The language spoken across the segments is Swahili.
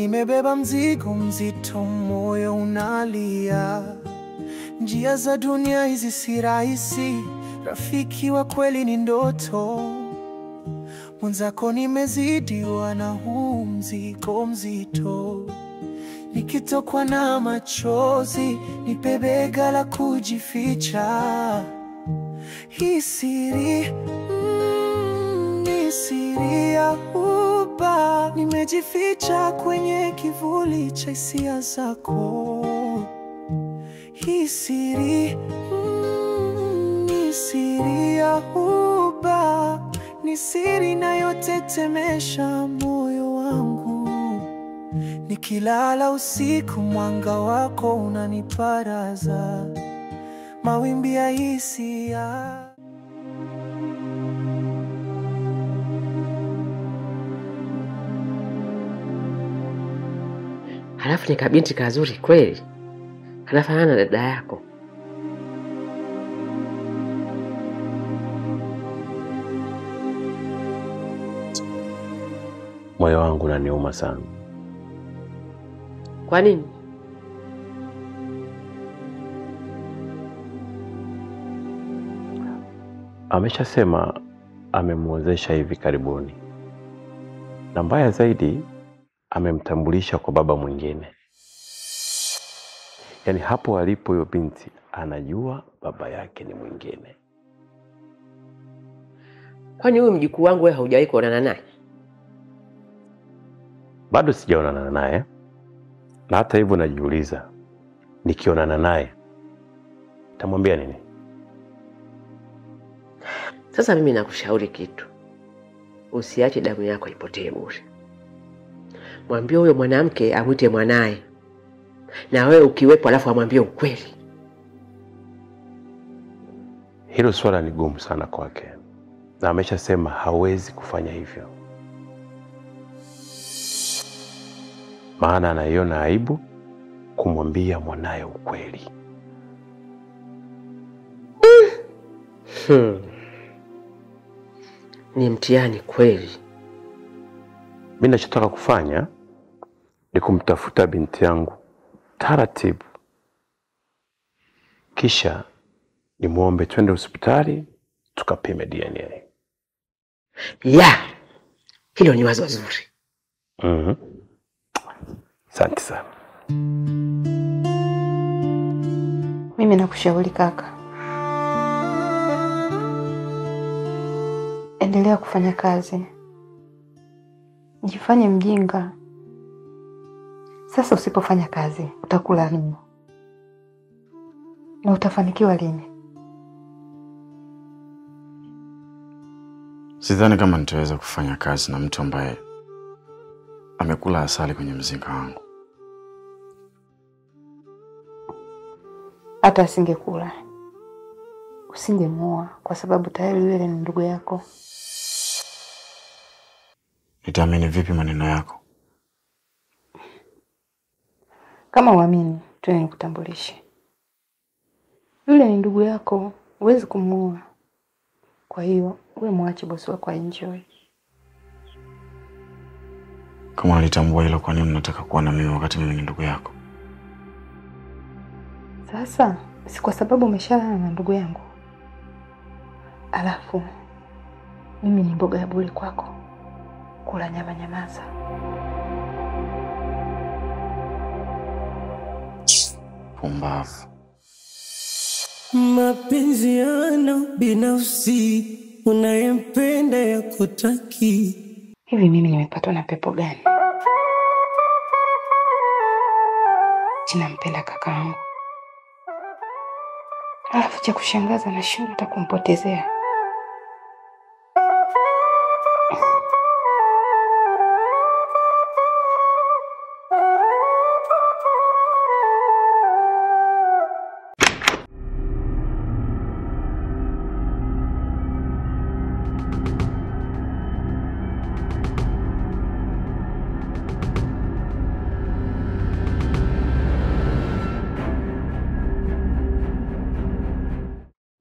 Nimebeba mzigo mzito, moyo unalia. Njia za dunia hizi si rahisi, rafiki wa kweli ni ndoto. Mwenzako nimezidiwa na huu mzigo mzito. Nikitokwa na machozi, nipe bega la kujificha. Hii siri, ni siri ya huba. Nimejificha kwenye kivuli cha hisia zako. Hii siri, ni siri ya huba. Ni siri inayotetemesha moyo wangu. Nikilala usiku, mwanga wako unaniparaza. Mawimbi ya hisia. Halafu ni kabinti kazuri kweli. Anafanana na dada yako. Moyo wangu unaniuma sana. Kwa nini? Ameshasema amemwozesha hivi karibuni. Na mbaya zaidi, amemtambulisha kwa baba mwingine. Yaani hapo alipo huyo binti anajua baba yake ni mwingine. Kwani huyu mjukuu wangu wewe haujawahi kuonana naye? Bado sijaonana naye. Na hata hivyo najiuliza, nikionana naye tamwambia nini? Sasa mimi nakushauri kitu. Usiache damu yako ipotee bure. Mwambie huyo mwanamke amwite mwanae. Na wewe ukiwepo alafu amwambie ukweli. Hilo swala ni gumu sana kwake. Na ameshasema hawezi kufanya hivyo. Maana anaiona aibu kumwambia mwanae ukweli. Ni mtihani kweli. Mimi ninachotaka kufanya ni kumtafuta binti yangu taratibu. Kisha nimuombe twende hospitali tukapime DNA. Hilo ni wazo zuri. Asante sana. Mimi nakushauri kaka, endelea kufanya kazi. Jifanye mjinga. Sasa usipofanya kazi utakula nini? Na utafanikiwa lini? Sidhani kama nitaweza kufanya kazi na mtu ambaye amekula asali kwenye mzinga wangu. Hata asingekula, usingemuoa kwa sababu tayari yule ni ndugu yako. Nitaamini vipi maneno yako? Kama uamini, twende nikutambulishe. Yule ni ndugu yako, huwezi kumuoa. Kwa hiyo, wewe muache bosi wako enjoy. Kama alitambua hilo, kwa nini unataka kuwa na mimi wakati mimi ni ndugu yako? Sasa, si kwa sababu umeshalala na ndugu yangu. Alafu, mimi ni mboga ya bure kwako. Kula nyama nyamaza. Pumbavu. Mapenzi yana binafsi, unayempenda yakutaki. Hivi mimi nimepatwa na pepo gani? Nampenda kakaangu. Alafu cha kushangaza na shida atakumpotezea.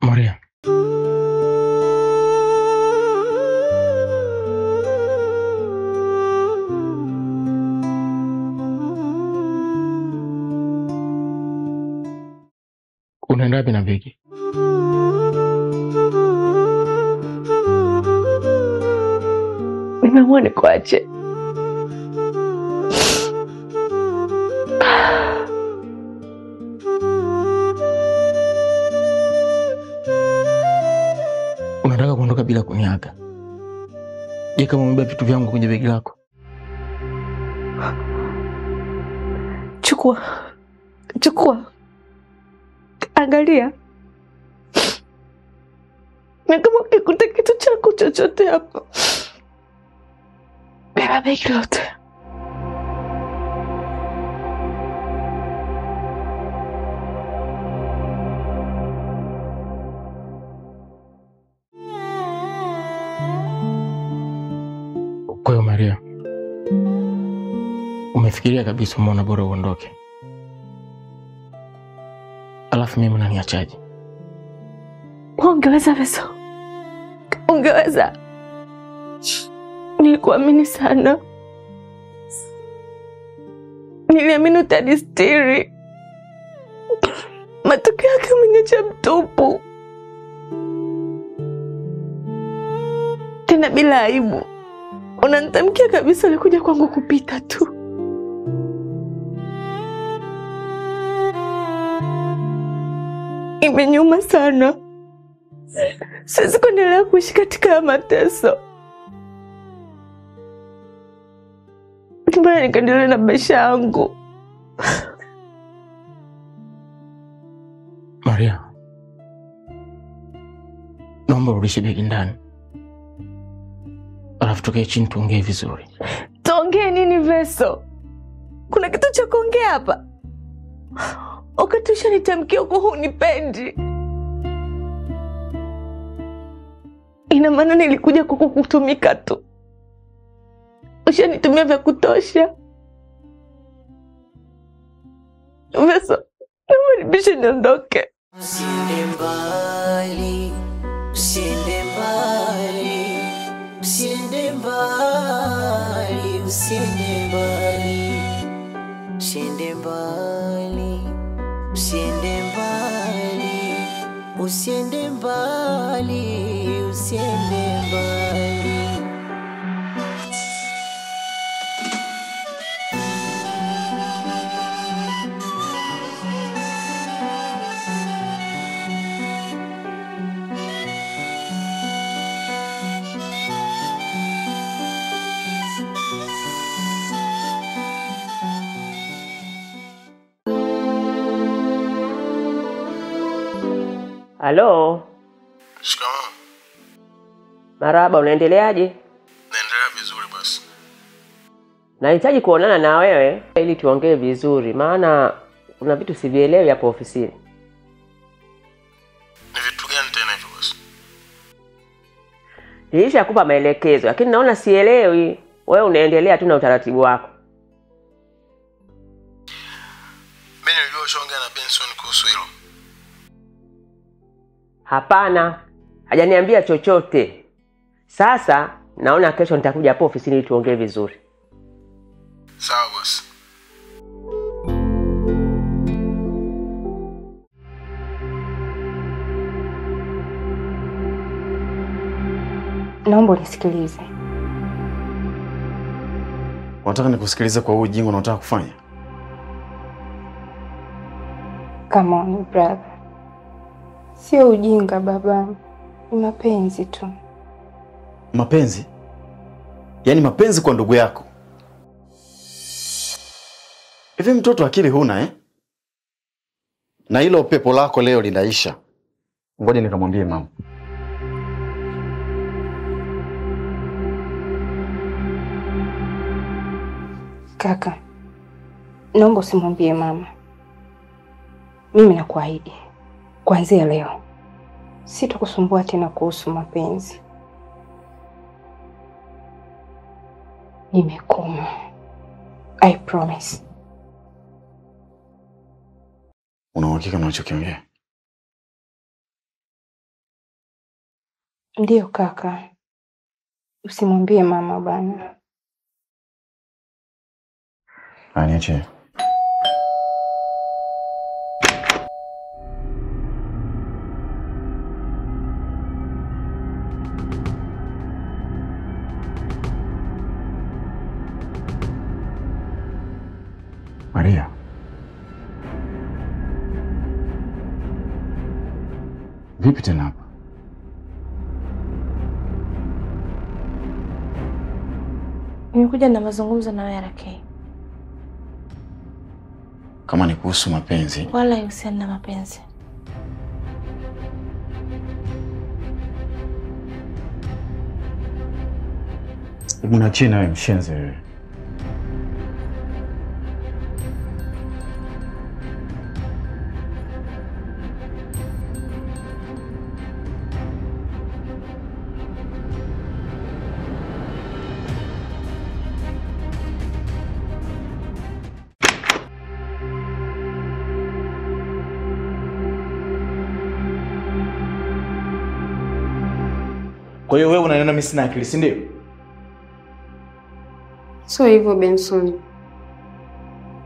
Maria. Unaenda wapi na begi? Nimeamua nikuache. Unataka kuondoka bila kuniaga? Je, kama umebeba vitu vyangu kwenye begi lako? Chukua. Angalia. Na kama ukikuta kitu chako chochote hapo, beba begi lote. Kwa hiyo Maria, umefikiria kabisa umeona bora uondoke? Alafu mimi unaniachaje? Ungeweza Veso. Ungeweza. Nilikuamini sana. Niliamini utanistiri. Matokeo yake umeniacha mtupu. Tena bila aibu. Unanitamkia kabisa ulikuja kwangu kupita tu. Imenyuma sana. Siwezi kuendelea kuishi katika mateso. Mbona nikaendelea na maisha yangu? Maria, naomba urudishe begi ndani. Alafu tukae chini tuongee vizuri. Tuongee nini Veso? Kuna kitu cha kuongea hapa? Ukatusha nitamkia uko hunipendi. Ina maana nilikuja kukutumika tu. Ushanitumia vya kutosha. Veso, nibishe niondoke. Usiende mbali, usiende mbali, usiende mbali, usiende mbali, usiende mbali, usiende mbali, usiende mbali, usiende mbali. Halo. Shikamoo. Marahaba, unaendeleaje? Naendelea vizuri basi. Nahitaji kuonana na wewe ili tuongee vizuri, maana kuna vitu sivielewi hapo ofisini. Ni vitu gani tena hivyo basi? Nilishakupa maelekezo, lakini naona sielewi. Wewe unaendelea tu na utaratibu wako. Mimi nilijua ushaongea na Benson kuhusu hilo. Hapana, hajaniambia chochote. Sasa naona kesho nitakuja hapo ofisini ili tuongee vizuri. Sawa bosi. Naomba unisikilize. Unataka nikusikilize kwa ujinga unataka kufanya? Come on, brother. Sio ujinga baba. Ni mapenzi tu. Mapenzi? Yaani mapenzi kwa ndugu yako? Hivi mtoto akili huna Na hilo pepo lako leo linaisha. Ngoja nikamwambie mama. Kaka, naomba usimwambie mama. Mimi nakuahidi, kuanzia leo sitakusumbua tena kuhusu mapenzi. Nimekoma. I promise. Una uhakika na unachokiongea? Ndio kaka. Usimwambie mama bana. Niache. Maria. Vipi tena hapa? Nimekuja na mazungumzo na wewe RK. Kama ni kuhusu mapenzi? Wala haihusiani na mapenzi. Unachie nawe mshenzi wewe. Kwa hiyo wewe unaniona mimi sina akili, si ndio? Sio hivyo Benson.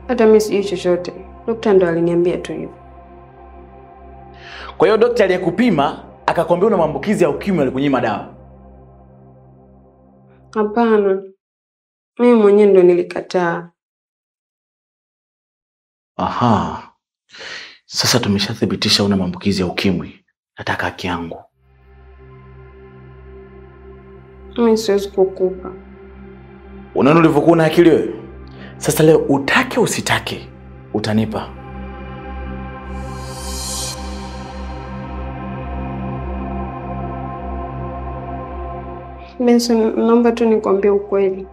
Hata mimi sijui chochote. Daktari ndo aliniambia tu hivyo. Kwa hiyo daktari aliyekupima akakwambia una maambukizi ya ukimwi alikunyima dawa? Hapana. Mimi mwenyewe ndo nilikataa. Aha. Sasa tumeshathibitisha una maambukizi ya ukimwi. Nataka haki yangu. Mimi siwezi kukupa. Unaona ulivyokuwa na akili wewe? Sasa leo utake usitake utanipa. Benson, naomba tu nikwambie ukweli.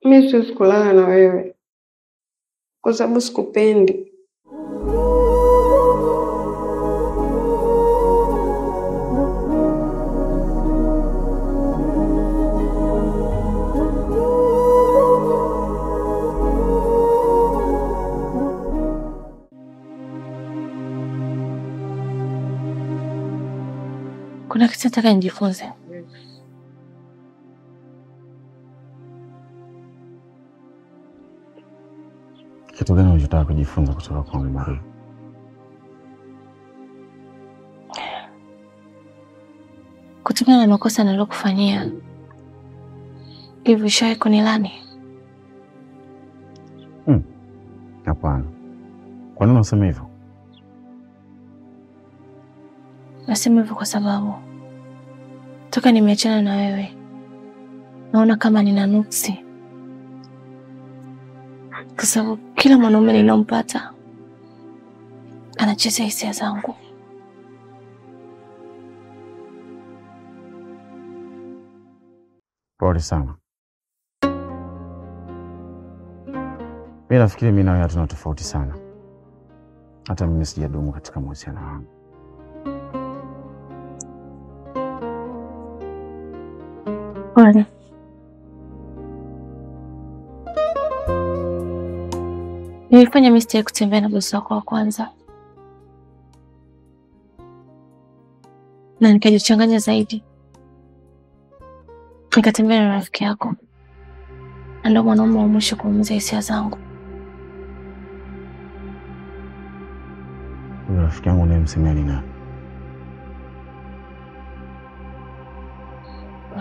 Mimi siwezi kulala na wewe kwa sababu sikupendi. Kuna kitu nataka nijifunze. Kitu gani unataka kujifunza kutoka kwa Maria? Kutokana na makosa niliyokufanyia. Hivi shawahi kunilani? Hapana. Kwa nini unasema hivyo? Nasema hivyo kwa sababu toka nimeachana na wewe naona kama nina nuksi. Kwa sababu kila mwanaume ninampata anachezea hisia zangu. Pole sana. Mimi nafikiri mimi na wewe hatuna tofauti sana. Hata mimi sijadumu katika mahusiano wangu. Pole. Nilifanya mistake kutembea na bosi wako wa kwanza. Na nikajichanganya zaidi. Nikatembea na rafiki yako. Ndio mwanaume wa mwisho kuumiza hisia zangu. Rafiki yangu unayemsemea ni nani?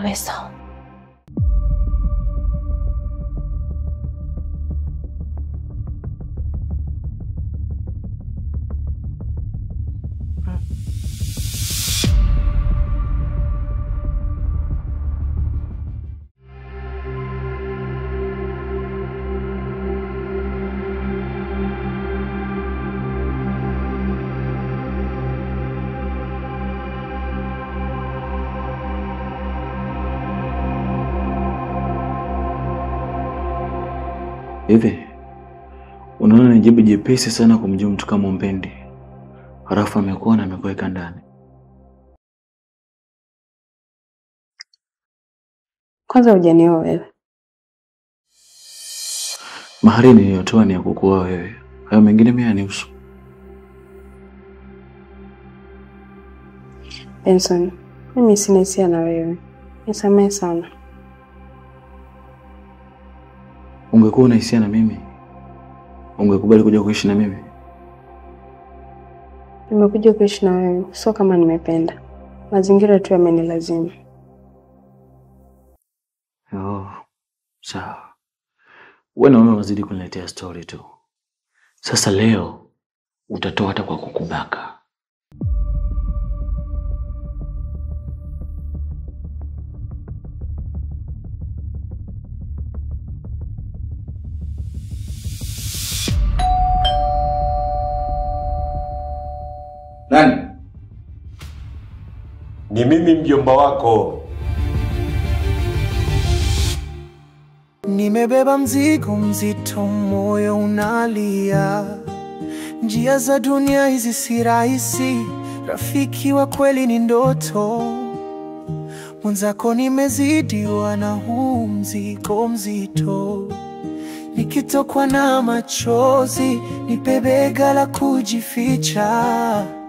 Wesa. Hivi unaona ni jibu jepesi sana kumjua mtu kama Mpendi. Halafu amekuwa na amekuweka ndani. Kwanza hujanioa wewe. Mahari niliyotoa ni ya kukuoa wewe. Hayo mengine mimi yanihusu. Benson, mimi sina hisia na wewe. Nisamehe sana. Ungekuwa na hisia na mimi, ungekubali kuja kuishi na mimi? Nimekuja kuishi na wewe, sio kama nimependa. Mazingira tu yamenilazimu. Sawa. Wewe na mama wazidi kuniletea story tu. Sasa leo utatoa hata kwa kukubaka. Nani? Ni mimi mjomba wako. Nimebeba mzigo mzito, moyo unalia. Njia za dunia hizi si rahisi, rafiki wa kweli ni ndoto. Mwenzako nimezidiwa na huu mzigo mzito. Nikitokwa na machozi, nipe bega la kujificha.